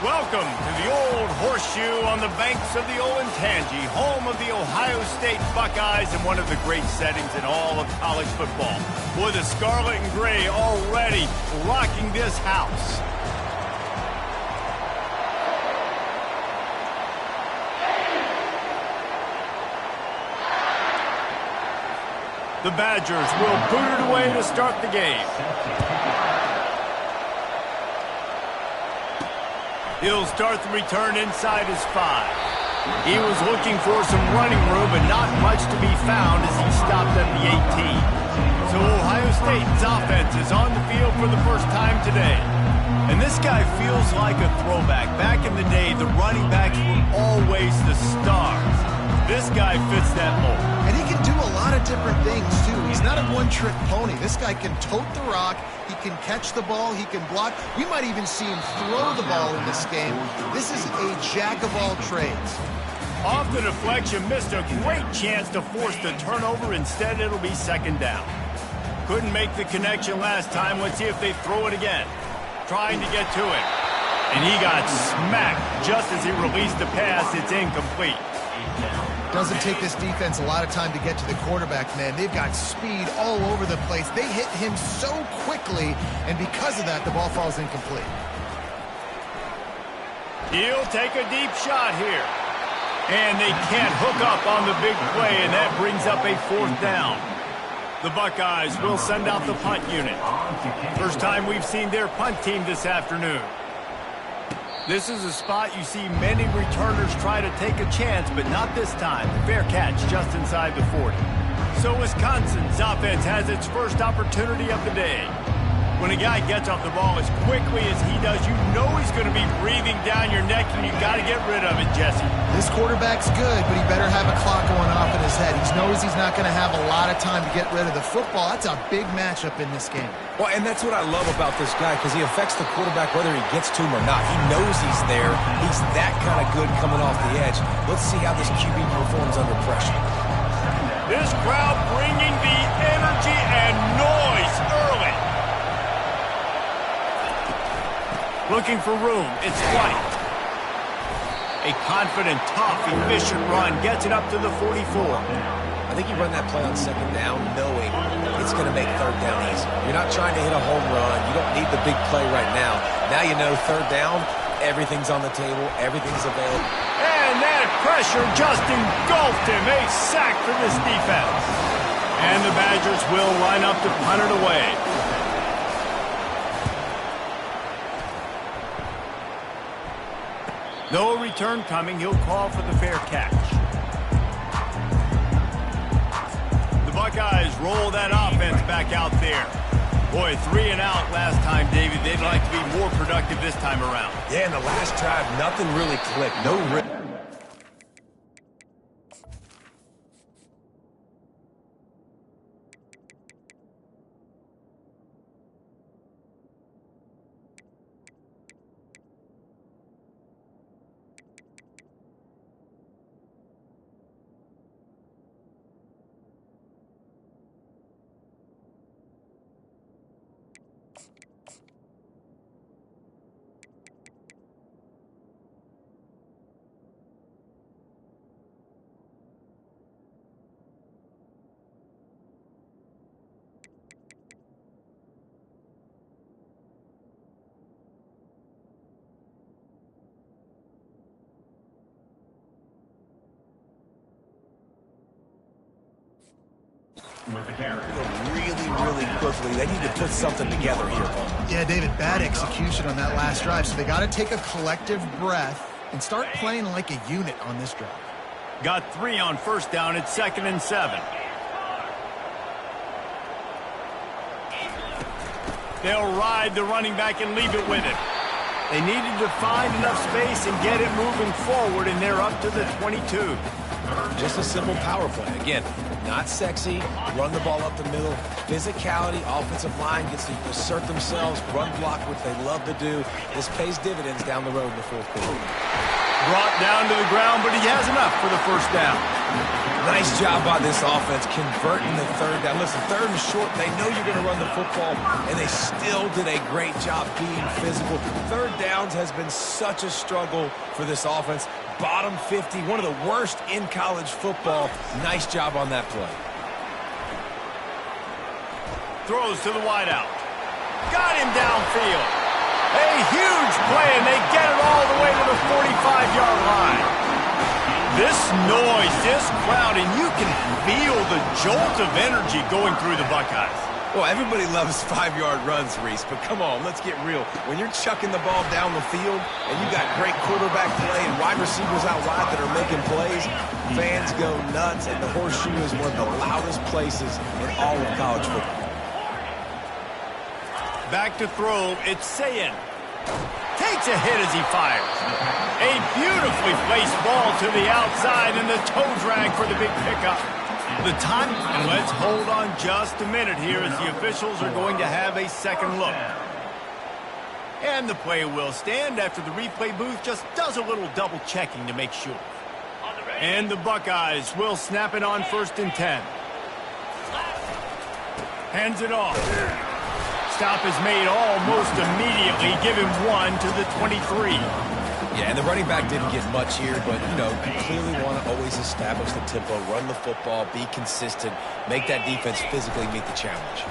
Welcome to the Old Horseshoe on the banks of the Olentangy, home of the Ohio State Buckeyes and one of the great settings in all of college football. Boy, the scarlet and gray already rocking this house. The Badgers will boot it away to start the game. He'll start the return inside his 5. He was looking for some running room, but not much to be found as he stopped at the 18. So Ohio State's offense is on the field for the first time today. And this guy feels like a throwback. Back in the day, the running backs were always the stars. This guy fits that mold. And he can do a lot of different things, too. He's not a one-trick pony. This guy can tote the rock. He can catch the ball. He can block. We might even see him throw the ball in this game. This is a jack of all trades. Off the deflection, missed a great chance to force the turnover. Instead, it'll be second down. Couldn't make the connection last time. Let's see if they throw it again. Trying to get to it. And he got smacked just as he released the pass. It's incomplete. Doesn't take this defense a lot of time to get to the quarterback, man. They've got speed all over the place. They hit him so quickly, and because of that, the ball falls incomplete. He'll take a deep shot here. And they can't hook up on the big play, and that brings up a 4th down. The Buckeyes will send out the punt unit. First time we've seen their punt team this afternoon. This is a spot you see many returners try to take a chance, but not this time. The fair catch just inside the 40. So Wisconsin's offense has its first opportunity of the day. When a guy gets off the ball as quickly as he does, you know he's going to be breathing down your neck, and you got to get rid of it, Jesse. This quarterback's good, but he better have a clock going off in his head. He knows he's not going to have a lot of time to get rid of the football. That's a big matchup in this game. Well, and that's what I love about this guy, because he affects the quarterback whether he gets to him or not. He knows he's there. He's that kind of good coming off the edge. Let's see how this QB performs under pressure. This crowd bringing the energy and noise early. Looking for room. It's White. A confident, tough, efficient run gets it up to the 44. I think you run that play on second down knowing it's going to make third down easy. You're not trying to hit a home run. You don't need the big play right now. Now you know third down, everything's on the table, everything's available. And that pressure just engulfed him. A sack for this defense. And the Badgers will line up to punt it away. No return coming. He'll call for the fair catch. The Buckeyes roll that offense back out there. Boy, 3 and out last time, David. They'd like to be more productive this time around. Yeah, in the last drive, nothing really clicked. No rip. With the carry. Really quickly. They need to put something together here. Yeah, David, bad execution on that last drive, so they got to take a collective breath and start playing like a unit on this drive. Got 3 on first down. It's 2nd and 7. They'll ride the running back and leave it with him. They needed to find enough space and get it moving forward, and they're up to the 22. Just a simple power play. Again, not sexy, run the ball up the middle, physicality, offensive line gets to assert themselves, run block, which they love to do. This pays dividends down the road in the 4th quarter. Brought down to the ground, but he has enough for the first down. Nice job by this offense converting the third down. Listen, third and short, they know you're going to run the football, and they still did a great job being physical. Third downs has been such a struggle for this offense. Bottom 50, one of the worst in college football. Nice job on that play. Throws to the wideout. Got him downfield. A huge play, and they get it all the way to the 45-yard line. This noise, this crowd, and you can feel the jolt of energy going through the Buckeyes. Well, everybody loves 5-yard runs, Reese, but come on, let's get real. When you're chucking the ball down the field and you got great quarterback play and wide receivers out wide that are making plays, fans go nuts, and the horseshoe is one of the loudest places in all of college football. Back to throw, it's Sayin. Takes a hit as he fires. A beautifully placed ball to the outside, and the toe drag for the big pickup. The time, and let's hold on just a minute here as the officials are going to have a second look. And the play will stand after the replay booth just does a little double checking to make sure. And the Buckeyes will snap it on 1st and 10. Hands it off. Stop is made almost immediately. Give him 1 to the 23. Yeah, and the running back didn't get much here, but, you know, you clearly want to always establish the tempo, run the football, be consistent, make that defense physically meet the challenge.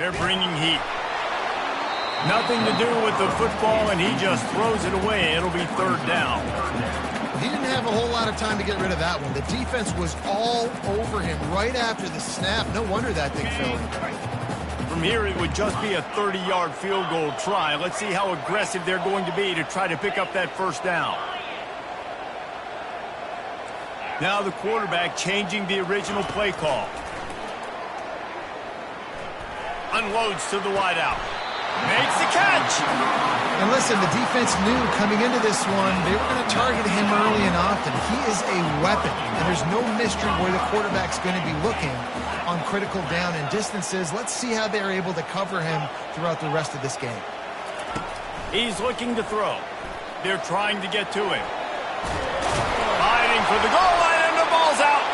They're bringing heat. Nothing to do with the football, and he just throws it away. It'll be 3rd down. He didn't have a whole lot of time to get rid of that one. The defense was all over him right after the snap. No wonder that thing fell in. From here, it would just be a 30-yard field goal try. Let's see how aggressive they're going to be to try to pick up that 1st down. Now the quarterback changing the original play call. Unloads to the wideout. Makes the catch. And listen, the defense knew coming into this one, they were going to target him early and often. He is a weapon, and there's no mystery where the quarterback's going to be looking on critical down and distances. Let's see how they're able to cover him throughout the rest of this game. He's looking to throw. They're trying to get to him. Fighting for the goal line, and the ball's out.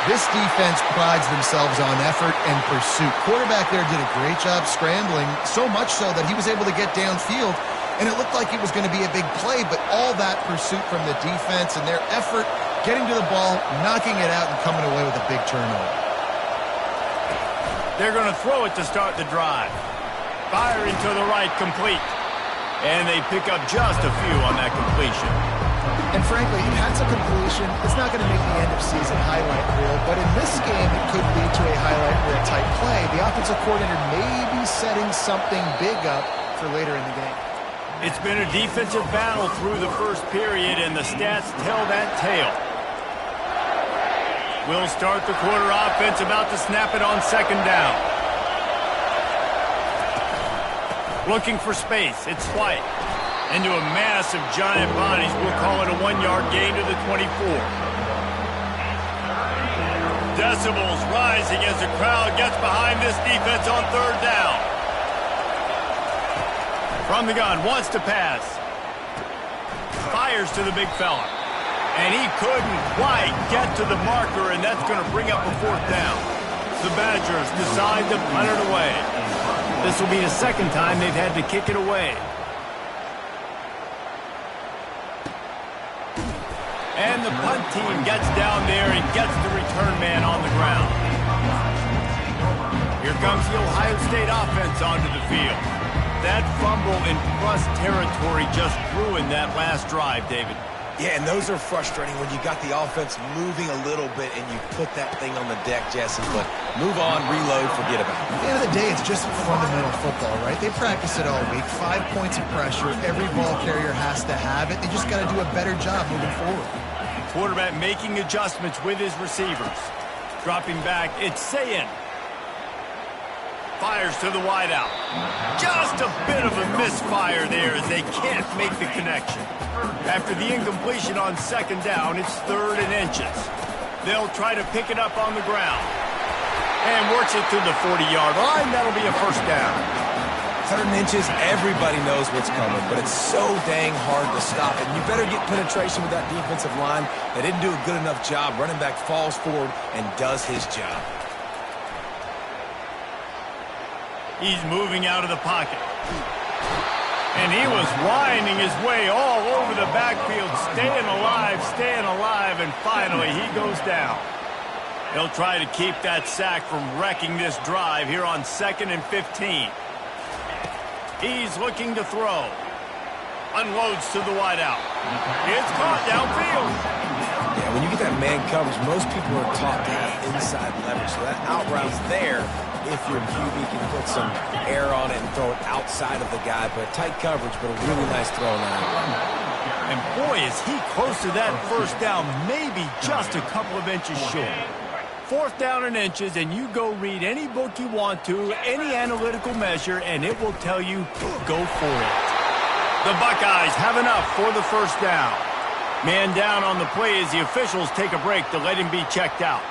This defense prides themselves on effort and pursuit. Quarterback there did a great job scrambling, so much so that he was able to get downfield, and it looked like it was going to be a big play, but all that pursuit from the defense and their effort getting to the ball, knocking it out, and coming away with a big turnover. They're going to throw it to start the drive. Firing to the right, complete. And they pick up just a few on that completion. And frankly, that's a completion. It's not going to make the end-of-season highlight reel, but in this game, it could lead to a highlight reel-type play. The offensive coordinator may be setting something big up for later in the game. It's been a defensive battle through the first period, and the stats tell that tale. We'll start the quarter offense, about to snap it on 2nd down. Looking for space, it's White. Into a mass of giant bodies, we'll call it a 1-yard gain to the 24. Decibels rising as the crowd gets behind this defense on 3rd down. From the gun, wants to pass. Fires to the big fella. And he couldn't quite get to the marker, and that's going to bring up a 4th down. The Badgers decide to punt it away. This will be the 2nd time they've had to kick it away. And the punt team gets down there and gets the return man on the ground. Here comes the Ohio State offense onto the field. That fumble in plus territory just ruined that last drive, David. Yeah, and those are frustrating when you got the offense moving a little bit and you put that thing on the deck, Jesse. But move on, reload, forget about it. At the end of the day, it's just fundamental football, right? They practice it all week. 5 points of pressure. Every ball carrier has to have it. They just got to do a better job moving forward. Quarterback making adjustments with his receivers. Dropping back, it's Sayin. Fires to the wideout. Just a bit of a misfire there as they can't make the connection. After the incompletion on 2nd down, it's 3rd and inches. They'll try to pick it up on the ground. And works it to the 40-yard line. That'll be a 1st down. 3rd and inches, everybody knows what's coming, but it's so dang hard to stop it. And you better get penetration with that defensive line. They didn't do a good enough job. Running back falls forward and does his job. He's moving out of the pocket. And he was winding his way all over the backfield, staying alive, and finally he goes down. He'll try to keep that sack from wrecking this drive here on 2nd and 15. He's looking to throw. Unloads to the wideout. It's caught downfield. Yeah, when you get that man coverage, most people are taught to have inside leverage. So that out route's there if your QB can put some air on it and throw it outside of the guy. But tight coverage, but a really nice throw on that. And boy, is he close to that 1st down, maybe just a couple of inches short. 4th down and inches, and you go read any book you want to, any analytical measure, and it will tell you, go for it. The Buckeyes have enough for the 1st down. Man down on the play as the officials take a break to let him be checked out.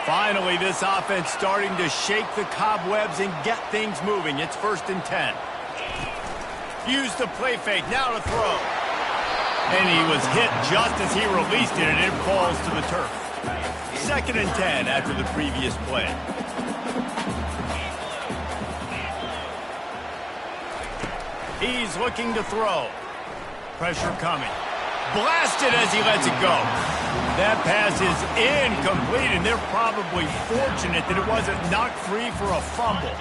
Finally, this offense starting to shake the cobwebs and get things moving. It's 1st and 10. Use the play fake, now to throw. And he was hit just as he released it, and it falls to the turf. 2nd and 10 after the previous play. He's looking to throw. Pressure coming. Blasted as he lets it go. That pass is incomplete, and they're probably fortunate that it wasn't knocked free for a fumble.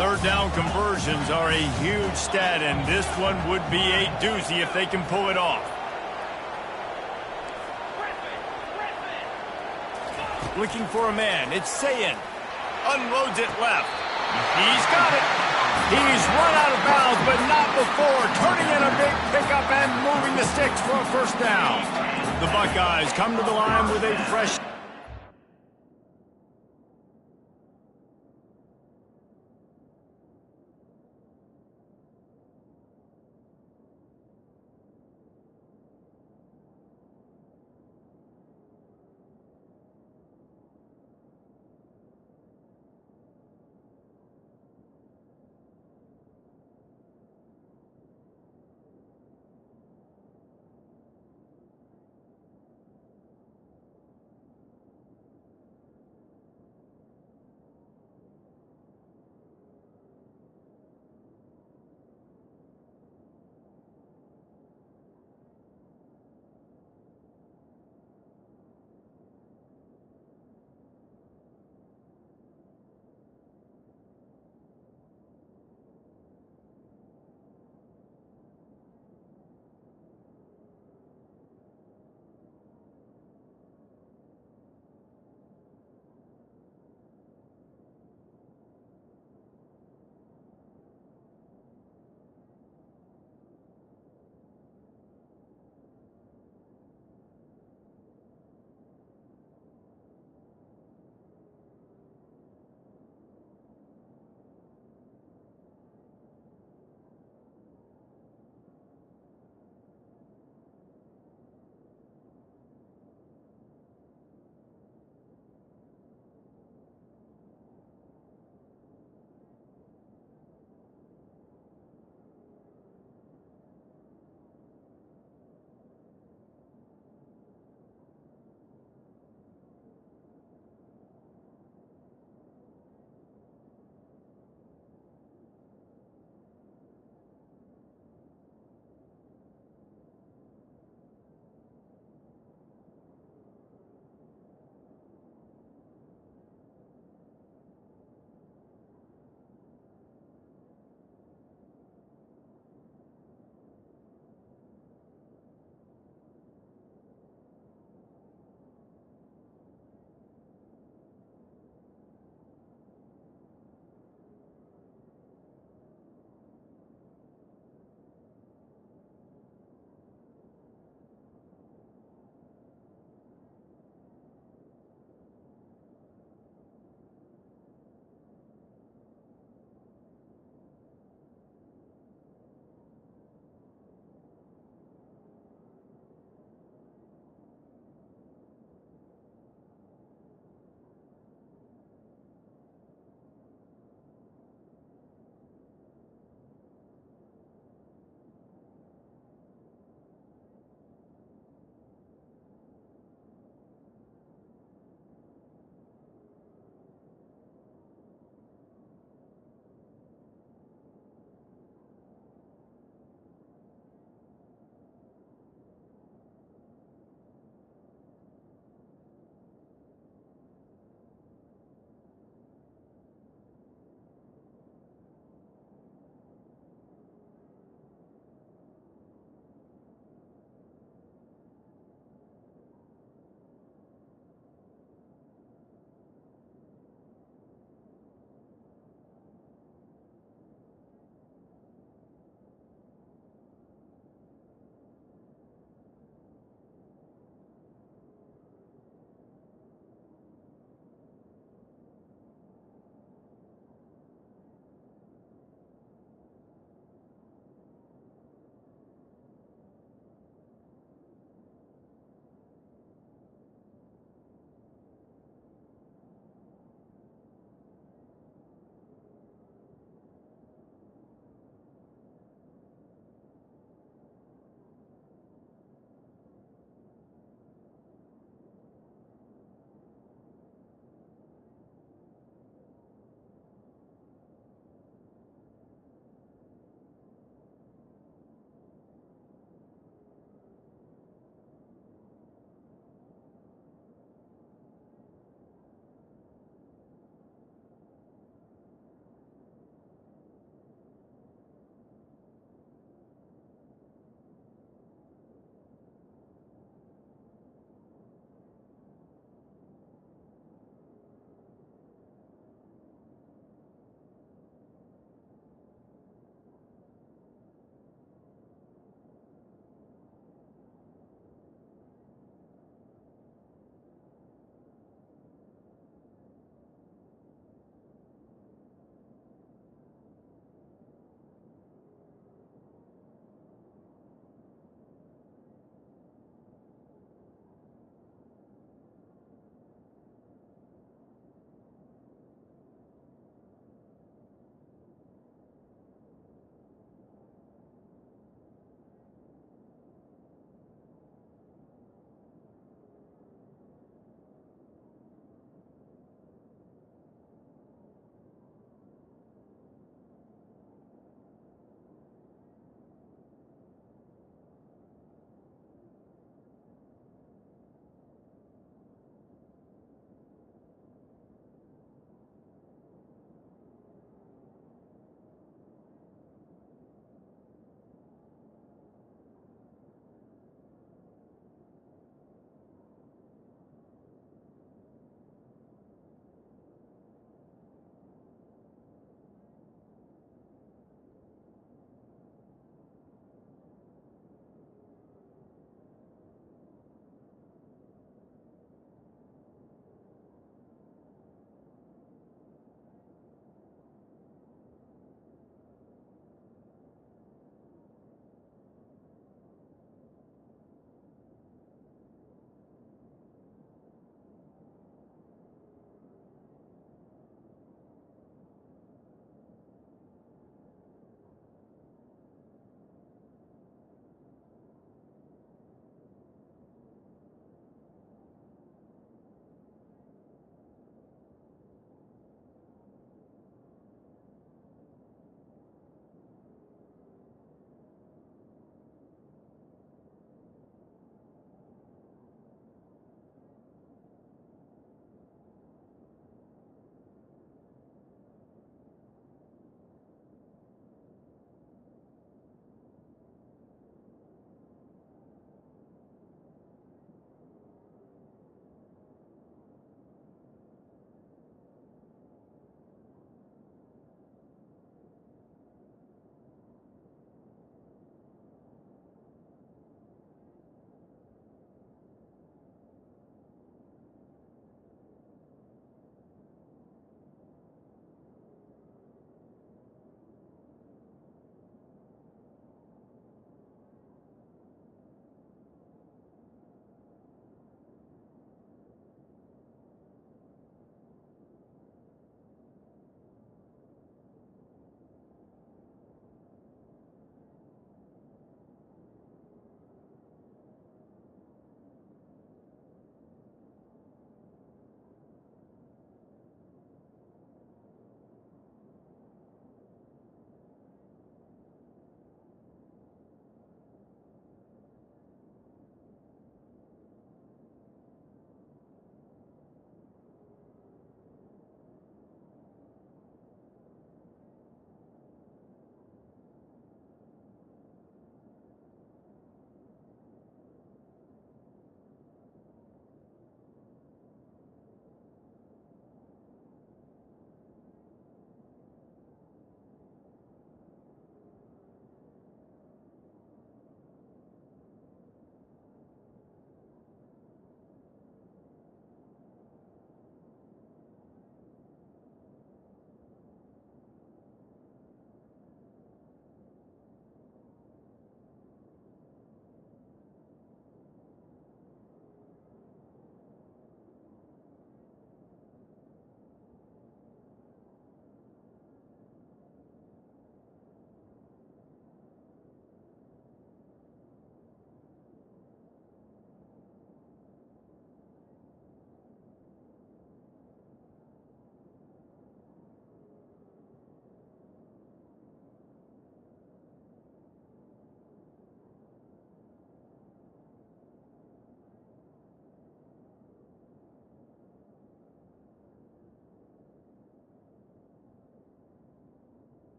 3rd down conversions are a huge stat, and this one would be a doozy if they can pull it off. Looking for a man. It's Sayin. Unloads it left. He's got it. He's run out of bounds, but not before. Turning in a big pickup and moving the sticks for a 1st down. The Buckeyes come to the line with a fresh...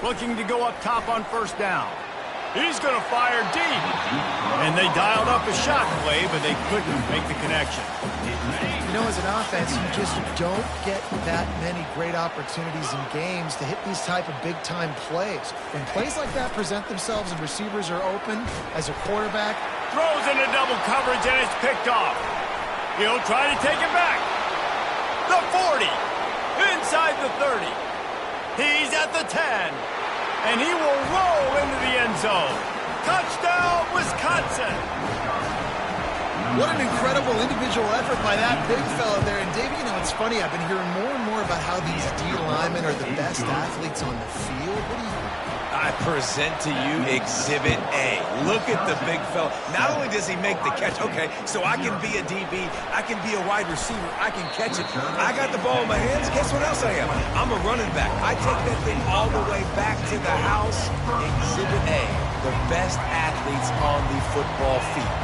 Looking to go up top on first down. He's going to fire deep. And they dialed up a shot play, but they couldn't make the connection. You know, as an offense, you just don't get that many great opportunities in games to hit these type of big-time plays. When plays like that present themselves and receivers are open, as a quarterback, Throws into double coverage, and it's picked off. He'll try to take it back. The 40. Inside the 30. He's at the 10. And he will roll into the end zone. Touchdown, Wisconsin. what an incredible individual effort by that big fella there. And, David, you know, it's funny. I've been hearing more and more about how these D linemen are the best athletes on the field. What do you think? I present to you Exhibit A. Look at the big fella. Not only does he make the catch, okay, so I can be a DB, I can be a wide receiver, I can catch it. I got the ball in my hands, guess what else I am? I'm a running back. I take that thing all the way back to the house. Exhibit A, the best athletes on the football field.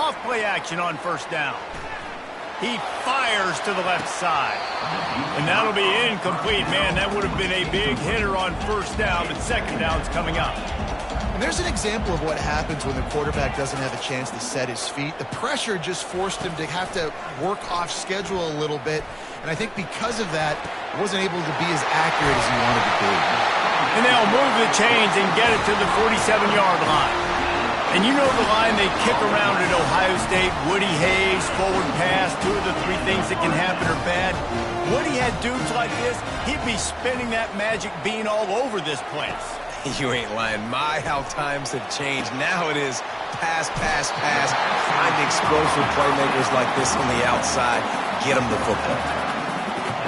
Off play action on first down. He fires to the left side. And that'll be incomplete, man. That would have been a big hitter on first down, but second down's coming up. And there's an example of what happens when the quarterback doesn't have a chance to set his feet. The pressure just forced him to have to work off schedule a little bit. And I think because of that, wasn't able to be as accurate as he wanted to be. And they'll move the chains and get it to the 47-yard line. And you know the line they kick around at Ohio State, Woody Hayes, forward pass, two of the three things that can happen are bad. Woody had dudes like this, he'd be spinning that magic bean all over this place. You ain't lying. My, how times have changed. Now it is pass, pass, pass. Find explosive playmakers like this on the outside. Get them the football.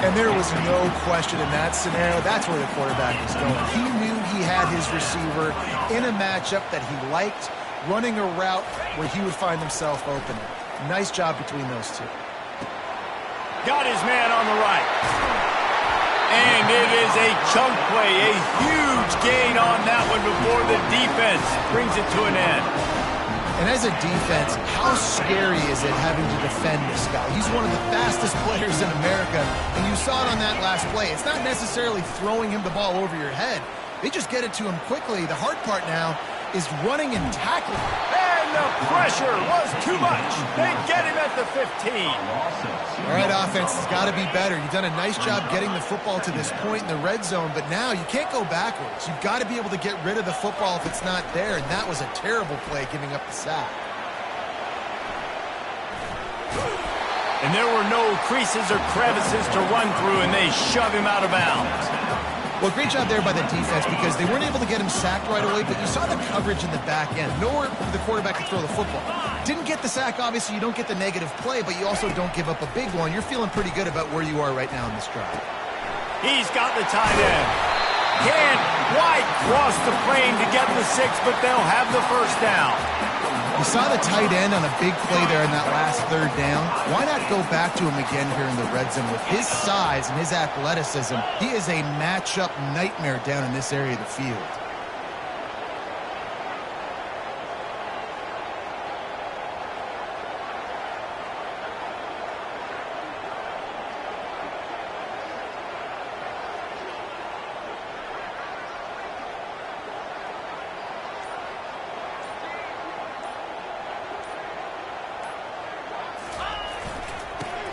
And there was no question in that scenario. That's where the quarterback was going. He knew he had his receiver in a matchup that he liked, running a route where he would find himself open. Nice job between those two. Got his man on the right. And it is a chunk play, a huge gain on that one before the defense brings it to an end. And as a defense, how scary is it having to defend this guy? He's one of the fastest players in America, and you saw it on that last play. It's not necessarily throwing him the ball over your head. They just get it to him quickly. The hard part now is running and tackling. And the pressure was too much. They get him at the 15. All right, offense has got to be better. You've done a nice job getting the football to this point in the red zone, but now you can't go backwards. You've got to be able to get rid of the football if it's not there, and that was a terrible play giving up the sack. And there were no creases or crevices to run through, and they shove him out of bounds. Well, great job there by the defense because they weren't able to get him sacked right away, but you saw the coverage in the back end. Nowhere for the quarterback to throw the football. Didn't get the sack, obviously. You don't get the negative play, but you also don't give up a big one. You're feeling pretty good about where you are right now in this drive. He's got the tight end. Can't quite cross the plane to get the 6, but they'll have the first down. You saw the tight end on a big play there in that last third down. Why not go back to him again here in the red zone? With his size and his athleticism, he is a matchup nightmare down in this area of the field.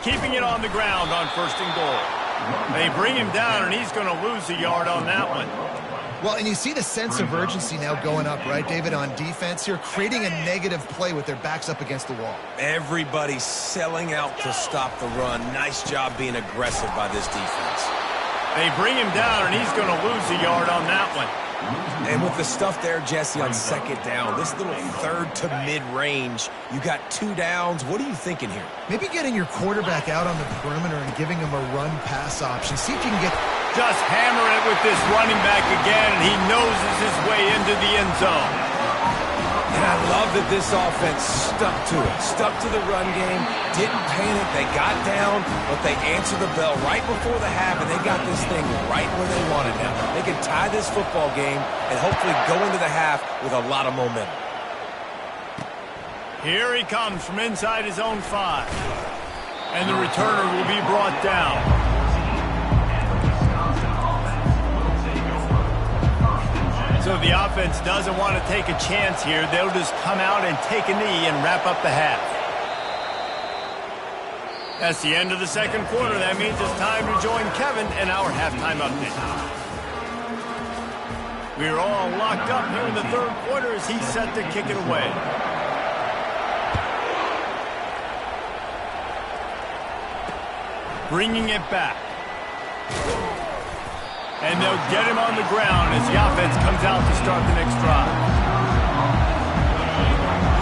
Keeping it on the ground on first and goal. They bring him down, and he's going to lose a yard on that one. Well, and you see the sense of urgency now going up, right, David, on defense here, creating a negative play with their backs up against the wall. Everybody's selling out to stop the run. Nice job being aggressive by this defense. They bring him down, and he's going to lose a yard on that one. And with the stuff there, Jesse, on second down, this little third to mid-range, you got 2 downs. What are you thinking here? Maybe getting your quarterback out on the perimeter and giving him a run-pass option. See if you can get... Just hammer it with this running back again, and he noses his way into the end zone. And I love that this offense stuck to it. Stuck to the run game, didn't panic. They got down, but they answered the bell right before the half, and they got this thing right where they wanted now. They can tie this football game and hopefully go into the half with a lot of momentum. Here he comes from inside his own 5. And the returner will be brought down. So the offense doesn't want to take a chance here. They'll just come out and take a knee and wrap up the half. That's the end of the second quarter. That means it's time to join Kevin in our halftime update. We're all locked up here in the third quarter as he's set to kick it away. Bringing it back. And they'll get him on the ground as the offense comes out to start the next drive.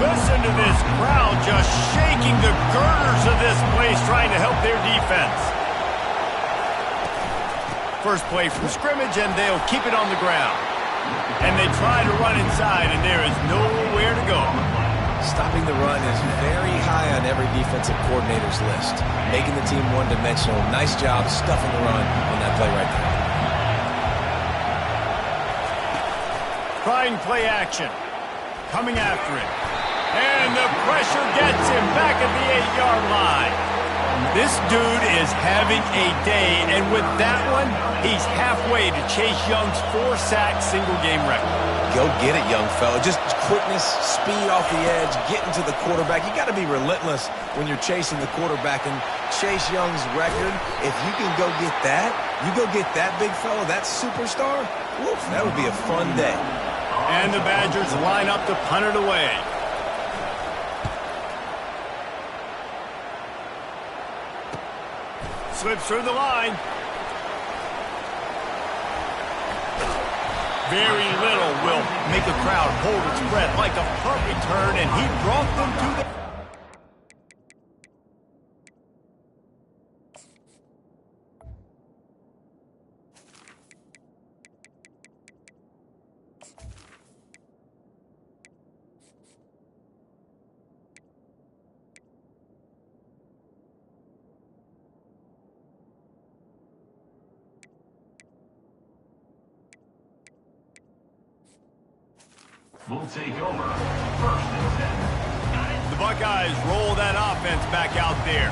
Listen to this crowd just shaking the girders of this place trying to help their defense. First play from scrimmage, and they'll keep it on the ground. And they try to run inside, and there is nowhere to go. Stopping the run is very high on every defensive coordinator's list. Making the team one-dimensional. Nice job stuffing the run on that play right there. Trying play action. Coming after him. And the pressure gets him back at the 8-yard line. This dude is having a day, and with that one, he's halfway to Chase Young's 4-sack single-game record. Go get it, young fella. Just quickness, speed off the edge, getting to the quarterback. You got to be relentless when you're chasing the quarterback. And Chase Young's record, if you can go get that, you go get that big fella, that superstar, woof, that would be a fun day. And the Badgers line up to punt it away. Slips through the line. Very little will make a crowd hold its breath like a punt return, and he brought them to the... Will take over 1st and 10. The Buckeyes roll that offense back out there.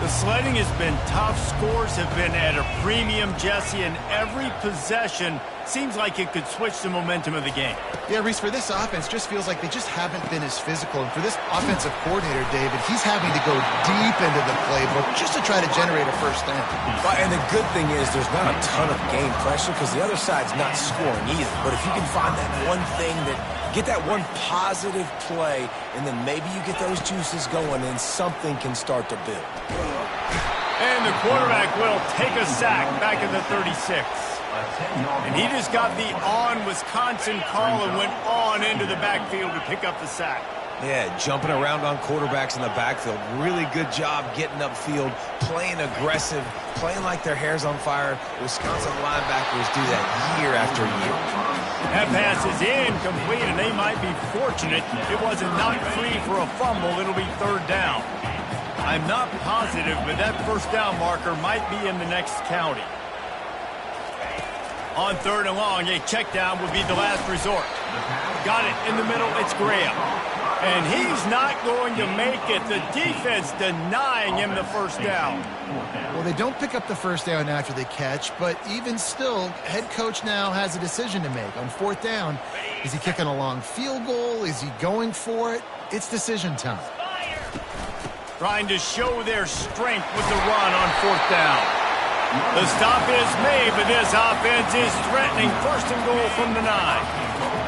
The sledding has been tough. Scores have been at a premium, Jesse, and every possession seems like it could switch the momentum of the game. Yeah, Reese, for this offense, just feels like they just haven't been as physical. And for this offensive coordinator, David, he's having to go deep into the playbook just to try to generate a first down. And the good thing is there's not a ton of game pressure because the other side's not scoring either. But if you can find that one thing that get that one positive play, and then maybe you get those juices going, and something can start to build. And the quarterback will take a sack back at the 36. And he just got the on-Wisconsin call and went on into the backfield to pick up the sack. Yeah, jumping around on quarterbacks in the backfield. Really good job getting upfield, playing aggressive, playing like their hair's on fire. Wisconsin linebackers do that year after year. That pass is incomplete, and they might be fortunate it wasn't knocked free for a fumble. It'll be 3rd down. I'm not positive, but that first down marker might be in the next county. On 3rd and long, a check down would be the last resort. Got it in the middle, it's Graham. And he's not going to make it. The defense denying him the first down. Well, they don't pick up the first down after the catch, but even still, head coach now has a decision to make. On 4th down, is he kicking a long field goal? Is he going for it? It's decision time. Trying to show their strength with the run on 4th down. The stop is made, but this offense is threatening 1st and goal from the 9.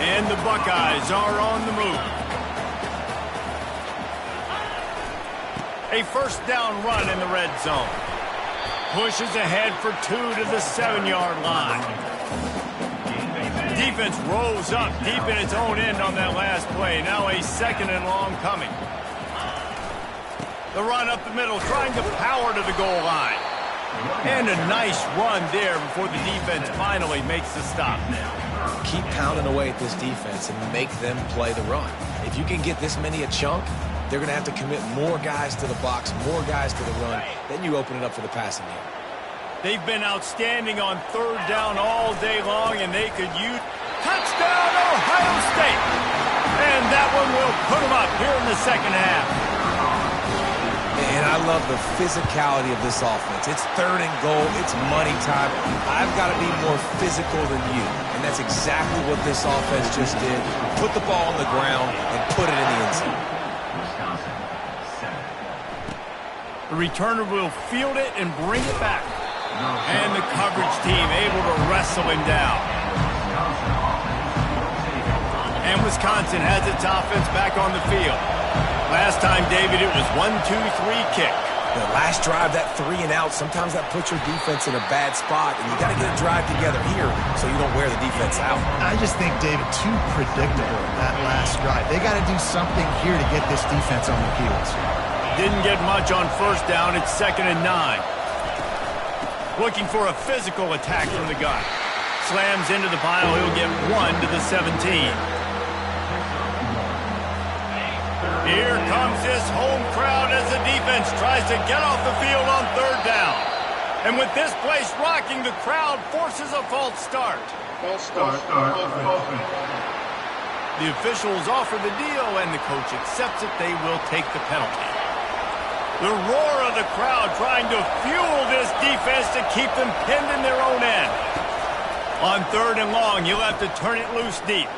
And the Buckeyes are on the move. A 1st down run in the red zone. Pushes ahead for 2 to the 7-yard line. Defense rolls up deep in its own end on that last play. Now a 2nd and long coming. The run up the middle, trying to power to the goal line. And a nice run there before the defense finally makes the stop. Keep pounding away at this defense and make them play the run. If you can get this many a chunk, they're going to have to commit more guys to the box, more guys to the run. Then you open it up for the passing game. They've been outstanding on 3rd down all day long, and they could use... Touchdown, Ohio State! And that one will put them up here in the second half. And I love the physicality of this offense. It's 3rd and goal. It's money time. I've got to be more physical than you. And that's exactly what this offense just did. Put the ball on the ground and put it in the end zone. The returner will field it and bring it back. And the coverage team able to wrestle him down. And Wisconsin has its offense back on the field. Last time, David, it was 1-2-3 kick. The last drive, that 3 and out, sometimes that puts your defense in a bad spot, and you got to get a drive together here so you don't wear the defense out. I just think, David, too predictable, that last drive. They got to do something here to get this defense on their heels. Didn't get much on first down. It's 2nd and 9. Looking for a physical attack from the gun. Slams into the pile. He'll get 1 to the 17. Here comes this home crowd as the defense tries to get off the field on 3rd down. And with this place rocking, the crowd forces a false start. False start. The officials offer the deal, and the coach accepts it. They will take the penalty. The roar of the crowd trying to fuel this defense to keep them pinned in their own end. On 3rd and long, you'll have to turn it loose deep.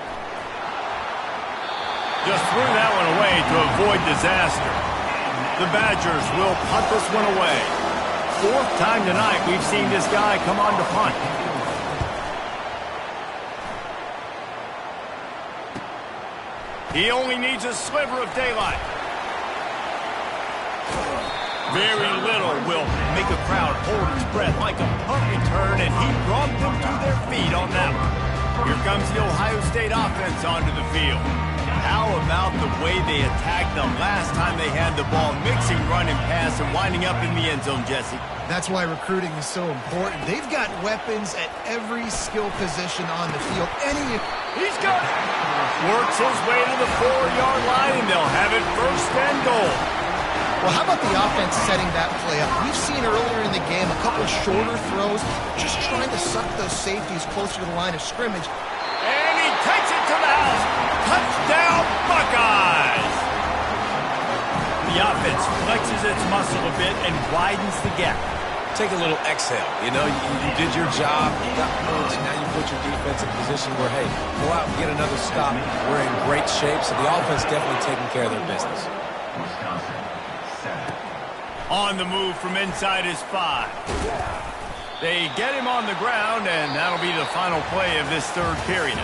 Just threw that one away to avoid disaster. The Badgers will punt this one away. 4th time tonight we've seen this guy come on to punt. He only needs a sliver of daylight. Very little will make a crowd hold its breath like a punt return, and he brought them to their feet on that one. Here comes the Ohio State offense onto the field. How about the way they attacked them last time they had the ball, mixing run and pass and winding up in the end zone, Jesse? That's why recruiting is so important. They've got weapons at every skill position on the field. He's got it. Works his way to the 4-yard line, and they'll have it 1st and goal. Well, how about the offense setting that play up? We've seen earlier in the game a couple shorter throws, just trying to suck those safeties closer to the line of scrimmage. And he takes it to the house. Touchdown, Buckeyes! The offense flexes its muscle a bit and widens the gap. Take a little exhale. You know, you did your job. You got points. Now you put your defense in a position where, hey, go out and get another stop. We're in great shape, so the offense definitely taking care of their business. On the move from inside his 5. They get him on the ground, and that'll be the final play of this 3rd period.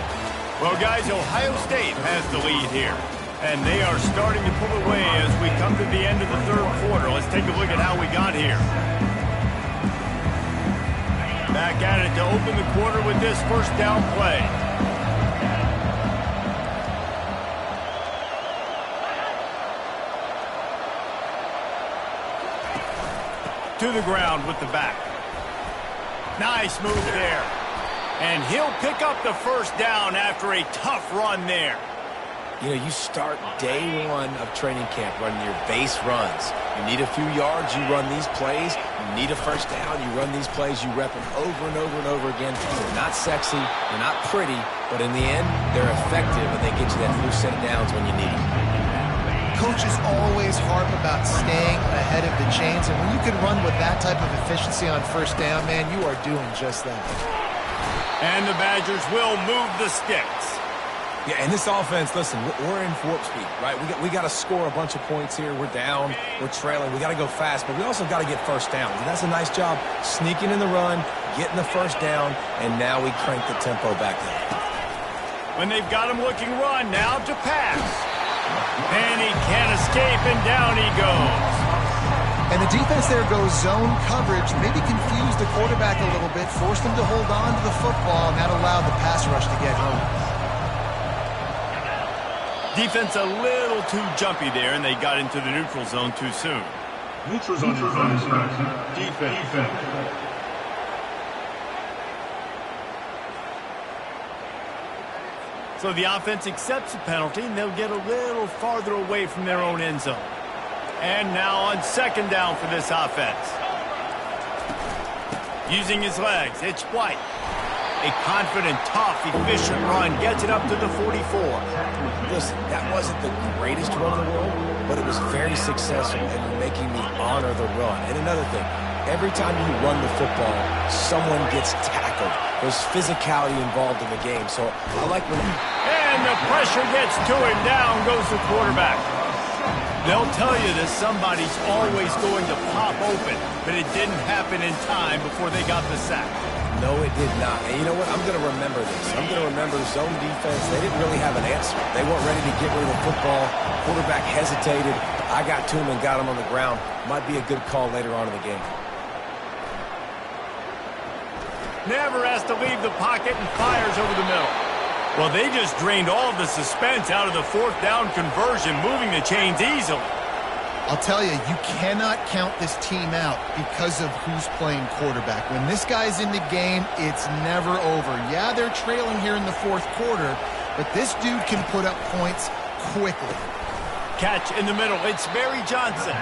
Well, guys, Ohio State has the lead here, and they are starting to pull away as we come to the end of the 3rd quarter. Let's take a look at how we got here. Back at it to open the quarter with this 1st down play. To the ground with the back. Nice move there. And he'll pick up the 1st down after a tough run there. You know, you start day 1 of training camp running your base runs. You need a few yards, you run these plays. You need a 1st down, you run these plays. You rep them over and over and over again. They're not sexy, they're not pretty, but in the end, they're effective, and they get you that new set of downs when you need them. Coaches always harp about staying ahead of the chains, and when you can run with that type of efficiency on 1st down, man, you are doing just that. And the Badgers will move the sticks. Yeah, and this offense, listen, we're in warp speed, right? We got to score a bunch of points here. We're down, we're trailing. We got to go fast, but we also got to get 1st downs. And that's a nice job, sneaking in the run, getting the 1st down, and now we crank the tempo back up. When they've got him looking run, now to pass. And he can't escape, and down he goes. And the defense there goes zone coverage, maybe confused the quarterback a little bit, forced him to hold on to the football, and that allowed the pass rush to get home. Defense a little too jumpy there, and they got into the neutral zone too soon. Neutral zone defense. So the offense accepts the penalty, and they'll get a little farther away from their own end zone. And now on 2nd down for this offense. Using his legs, it's White. A confident, tough, efficient run gets it up to the 44. Listen, that wasn't the greatest run in the world, but it was very successful in making me honor the run. And another thing, every time you run the football, someone gets tackled. There's physicality involved in the game, so I like when... And the pressure gets to him. Down goes the quarterback. They'll tell you that somebody's always going to pop open, but it didn't happen in time before they got the sack. No, it did not. And you know what? I'm going to remember this. I'm going to remember zone defense. They didn't really have an answer. They weren't ready to get rid of the football. Quarterback hesitated. I got to him and got him on the ground. Might be a good call later on in the game. Never has to leave the pocket and fires over the middle. Well, they just drained all of the suspense out of the fourth down conversion, moving the chains easily. I'll tell you, you cannot count this team out because of who's playing quarterback. When this guy's in the game, it's never over. Yeah, they're trailing here in the fourth quarter, but this dude can put up points quickly. Catch in the middle. It's Barry Johnson.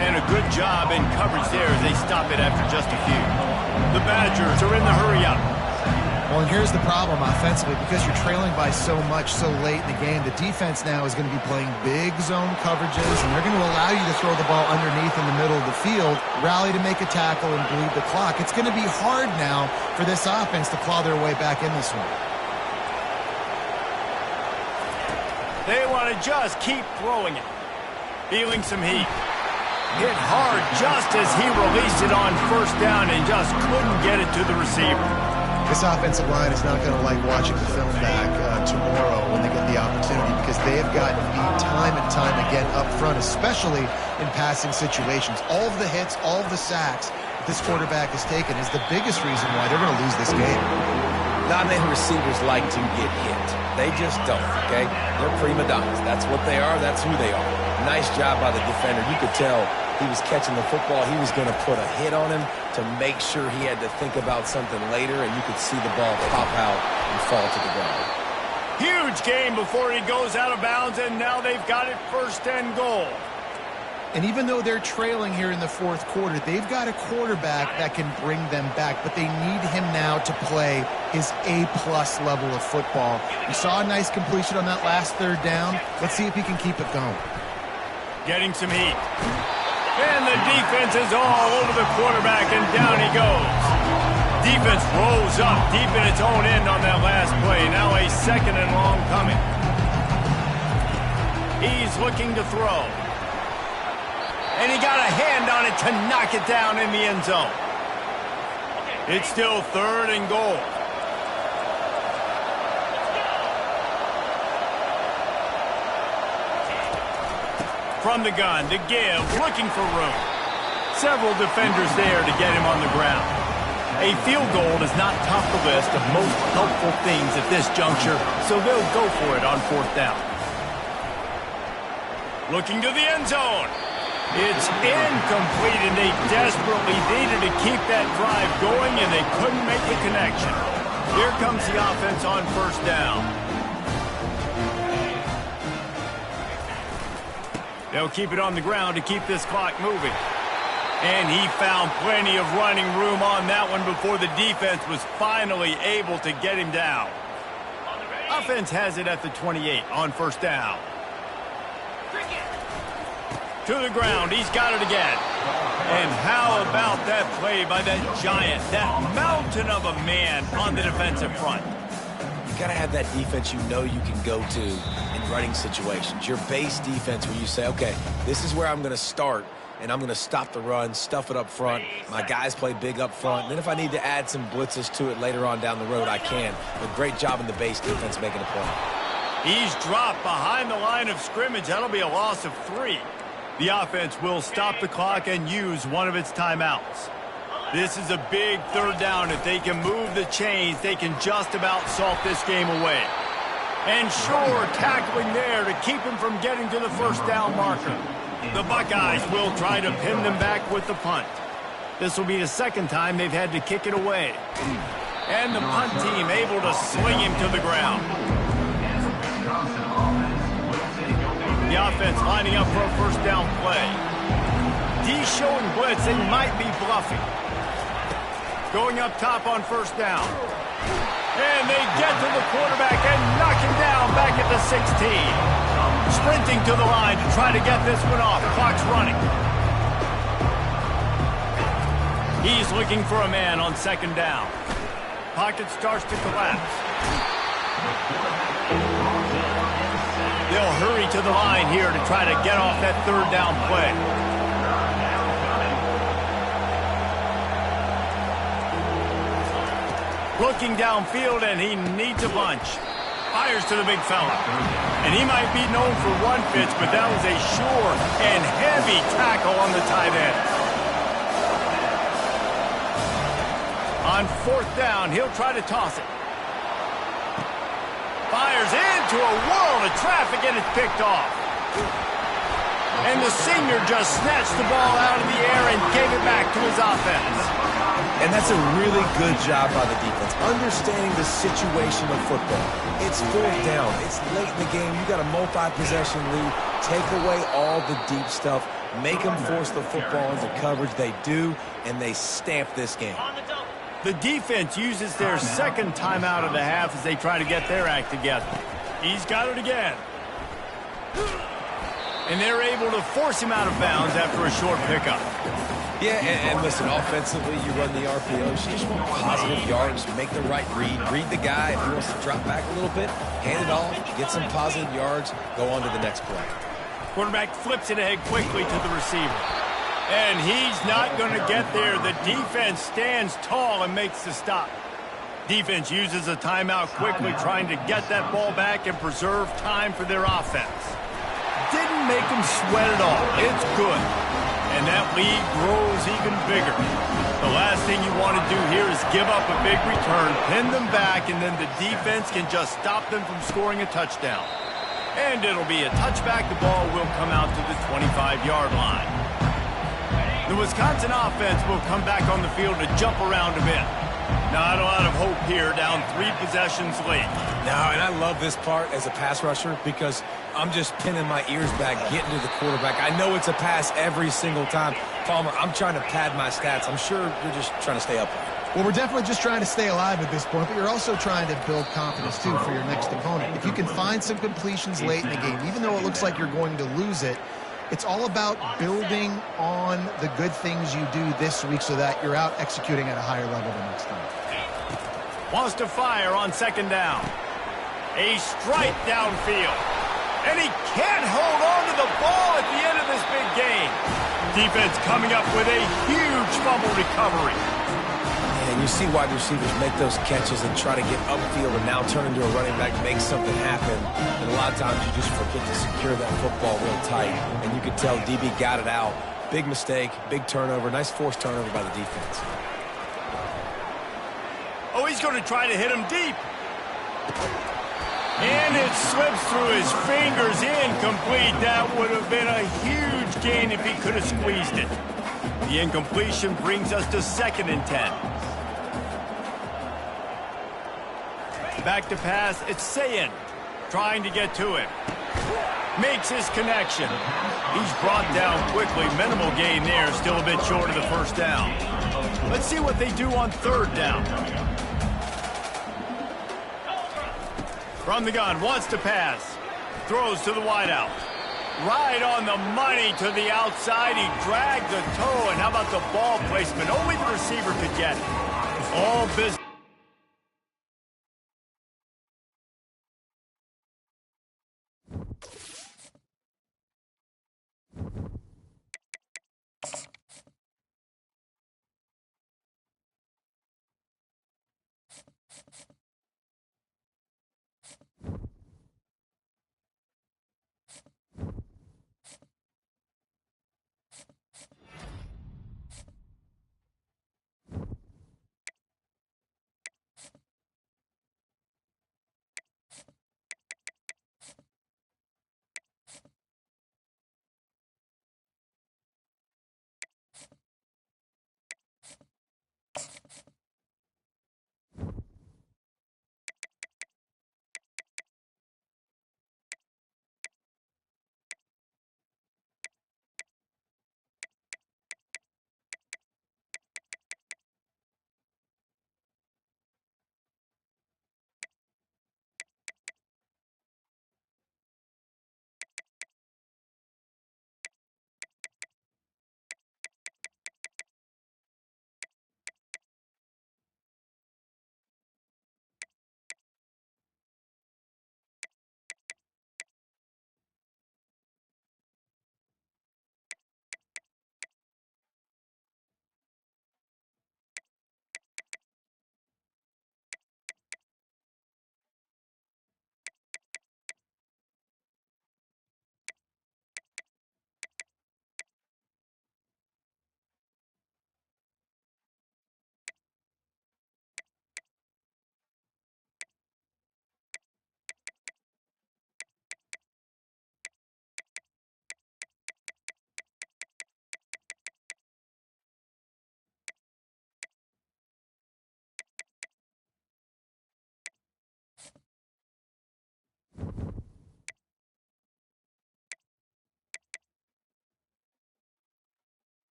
And a good job in coverage there as they stop it after just a few. The Badgers are in the hurry-up. Well, and here's the problem offensively. Because you're trailing by so much so late in the game, the defense now is going to be playing big zone coverages, and they're going to allow you to throw the ball underneath in the middle of the field, rally to make a tackle, and bleed the clock. It's going to be hard now for this offense to claw their way back in this one. They want to just keep throwing it. Feeling some heat. Hit hard just as he released it on first down and just couldn't get it to the receiver. This offensive line is not going to like watching the film back tomorrow when they get the opportunity, because they have gotten beat time and time again up front, especially in passing situations. All of the hits, all of the sacks that this quarterback has taken is the biggest reason why they're going to lose this game. Not many receivers like to get hit. They just don't, okay? They're prima donnas. That's what they are. That's who they are. Nice job by the defender. You could tell he was catching the football. He was going to put a hit on him to make sure he had to think about something later, and you could see the ball pop out and fall to the ground. Huge game before he goes out of bounds, and now they've got it first and goal. And even though they're trailing here in the fourth quarter, they've got a quarterback that can bring them back, but they need him now to play his A-plus level of football. We saw a nice completion on that last third down. Let's see if he can keep it going. Getting some heat. And the defense is all over the quarterback, and down he goes. Defense rolls up deep in its own end on that last play. Now a second and long coming. He's looking to throw. And he got a hand on it to knock it down in the end zone. It's still third and goal. From the gun to give, looking for room. Several defenders there to get him on the ground. A field goal does not top the list of most helpful things at this juncture, so they'll go for it on fourth down. Looking to the end zone. It's incomplete, and they desperately needed to keep that drive going, and they couldn't make the connection. Here comes the offense on first down. They'll keep it on the ground to keep this clock moving. And he found plenty of running room on that one before the defense was finally able to get him down. Offense has it at the 28 on first down. To the ground, he's got it again. And how about that play by that giant, that mountain of a man on the defensive front? You got to have that defense you know you can go to in running situations. Your base defense where you say, okay, this is where I'm going to start, and I'm going to stop the run, stuff it up front. My guys play big up front. And then if I need to add some blitzes to it later on down the road, I can. But great job in the base defense making a play. He's dropped behind the line of scrimmage. That'll be a loss of 3. The offense will stop the clock and use one of its timeouts. This is a big third down. If they can move the chains, they can just about salt this game away. And sure, tackling there to keep him from getting to the first down marker. The Buckeyes will try to pin them back with the punt. This will be the second time they've had to kick it away. And the punt team able to sling him to the ground. The offense lining up for a first down play. D showing blitz, they might be bluffing. Going up top on first down. And they get to the quarterback and knock him down back at the 16. Sprinting to the line to try to get this one off. Clock's running. He's looking for a man on second down. Pocket starts to collapse. They'll hurry to the line here to try to get off that third down play. Looking downfield, and he needs a bunch. Fires to the big fella. And he might be known for run fits, but that was a sure and heavy tackle on the tight end. On fourth down, he'll try to toss it. Fires into a world of traffic, and it's picked off. And the senior just snatched the ball out of the air and gave it back to his offense. And that's a really good job by the defense, understanding the situation of football. It's fourth down. It's late in the game. You got a multi-possession lead. Take away all the deep stuff. Make them force the football into coverage. They do, and they stamp this game. The defense uses their second timeout of the half as they try to get their act together. He's got it again. And they're able to force him out of bounds after a short pickup. Yeah, and listen, offensively, you run the RPOs. You just want positive yards, make the right read the guy. If he wants to drop back a little bit, hand it off, get some positive yards, go on to the next play. Quarterback flips it ahead quickly to the receiver. And he's not going to get there. The defense stands tall and makes the stop. Defense uses a timeout quickly, trying to get that ball back and preserve time for their offense. Didn't make them sweat at all. It's good. And that lead grows even bigger. The last thing you want to do here is give up a big return, pin them back, and then the defense can just stop them from scoring a touchdown. And it'll be a touchback. The ball will come out to the 25-yard line. The Wisconsin offense will come back on the field to jump around a bit. Not a lot of hope here, down 3 possessions late. No, and I love this part as a pass rusher because I'm just pinning my ears back, getting to the quarterback. I know it's a pass every single time. Palmer, I'm trying to pad my stats. I'm sure you're just trying to stay up. Well, we're definitely just trying to stay alive at this point, but you're also trying to build confidence, too, for your next opponent. If you can find some completions late in the game, even though it looks like you're going to lose it, it's all about building on the good things you do this week so that you're out executing at a higher level the next time. Wants to fire on second down. A strike downfield. And he can't hold on to the ball at the end of this big game. Defense coming up with a huge fumble recovery. And you see wide receivers make those catches and try to get upfield and now turn into a running back, make something happen. And a lot of times you just forget to secure that football real tight. And you can tell DB got it out. Big mistake, big turnover, nice forced turnover by the defense. Oh, he's going to try to hit him deep. And it slips through his fingers, incomplete. That would have been a huge gain if he could have squeezed it. The incompletion brings us to 2nd and 10. Back to pass, it's Sayin trying to get to him. Makes his connection. He's brought down quickly. Minimal gain there, still a bit short of the first down. Let's see what they do on 3rd down. From the gun, wants to pass. Throws to the wideout. Right on the money to the outside. He dragged the toe, and how about the ball placement? Only the receiver could get it. All business.